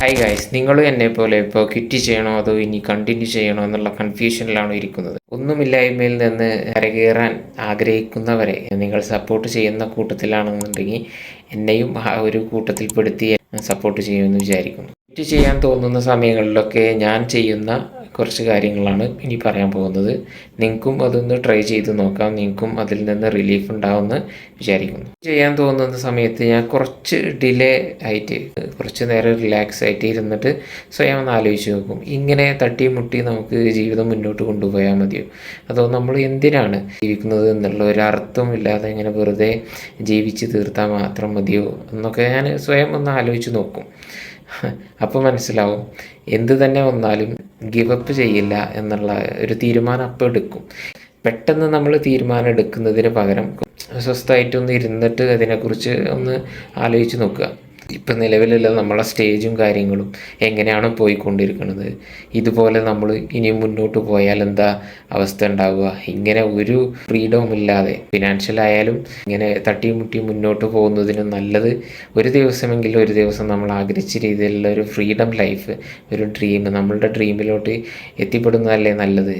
Hi guys, നിങ്ങളും എന്നെ പോലെ ഇപ്പോൾ ക്വിറ്റ് ചെയ്യണോ അതോ ഇനി കണ്ടിന്യൂ ചെയ്യണോ എന്നുള്ള കൺഫ്യൂഷനിലാണോ ഇരിക്കുന്നത്? ഒന്നുമില്ലായ്മയിൽ നിന്ന് കരകയറാൻ ആഗ്രഹിക്കുന്നവരെ നിങ്ങൾ സപ്പോർട്ട് ചെയ്യുന്ന കൂട്ടത്തിലാണെന്നുണ്ടെങ്കിൽ എന്നെയും ആ ഒരു കൂട്ടത്തിൽപ്പെടുത്തി സപ്പോർട്ട് ചെയ്യുമെന്ന് വിചാരിക്കുന്നു. ക്വിറ്റ് ചെയ്യാൻ തോന്നുന്ന സമയങ്ങളിലൊക്കെ ഞാൻ ചെയ്യുന്ന കുറച്ച് കാര്യങ്ങളാണ് ഇനി പറയാൻ പോകുന്നത്. നിങ്ങൾക്കും അതൊന്ന് ട്രൈ ചെയ്ത് നോക്കാം, നിങ്ങൾക്കും അതിൽ നിന്ന് റിലീഫ് ഉണ്ടാവുമെന്ന് വിചാരിക്കുന്നു. ചെയ്യാൻ തോന്നുന്ന സമയത്ത് ഞാൻ കുറച്ച് ഡിലേ ആയിട്ട് കുറച്ച് നേരം റിലാക്സ് ആയിട്ട് ഇരുന്നിട്ട് സ്വയം ഒന്ന് ആലോചിച്ച് നോക്കും. ഇങ്ങനെ തട്ടി മുട്ടി നമുക്ക് ജീവിതം മുന്നോട്ട് കൊണ്ടുപോയാൽ മതിയോ, അതോ നമ്മൾ എന്തിനാണ് ജീവിക്കുന്നത് എന്നുള്ള ഒരു അർത്ഥമില്ലാതെ ഇങ്ങനെ വെറുതെ ജീവിച്ച് തീർത്താൽ മാത്രം മതിയോ എന്നൊക്കെ ഞാൻ സ്വയം ഒന്ന് ആലോചിച്ച് നോക്കും. അപ്പോൾ മനസ്സിലാവും എന്ത് തന്നെ വന്നാലും ഗിവപ്പ് ചെയ്യില്ല എന്നുള്ള ഒരു തീരുമാനം അപ്പോൾ എടുക്കും. പെട്ടെന്ന് നമ്മൾ തീരുമാനം എടുക്കുന്നതിന് പകരം സ്വസ്ഥമായിട്ടൊന്ന് ഇരുന്നിട്ട് അതിനെക്കുറിച്ച് ഒന്ന് ആലോചിച്ച് നോക്കുക. ഇപ്പം നിലവിലുള്ള നമ്മളെ സ്റ്റേജും കാര്യങ്ങളും എങ്ങനെയാണ് പോയിക്കൊണ്ടിരിക്കുന്നത്, ഇതുപോലെ നമ്മൾ ഇനിയും മുന്നോട്ട് പോയാൽ എന്താ അവസ്ഥ ഉണ്ടാവുക? ഇങ്ങനെ ഒരു ഫ്രീഡവും ഇല്ലാതെ ഫിനാൻഷ്യലായാലും ഇങ്ങനെ തട്ടിമുട്ടി മുന്നോട്ട് പോകുന്നതിന് നല്ലത് ഒരു ദിവസമെങ്കിലും ഒരു ദിവസം നമ്മൾ ആഗ്രഹിച്ച രീതിയിലുള്ള ഒരു ഫ്രീഡം ലൈഫ്, ഒരു ഡ്രീം, നമ്മളുടെ ഡ്രീമിലോട്ട് എത്തിപ്പെടുന്നതല്ലേ നല്ലത്.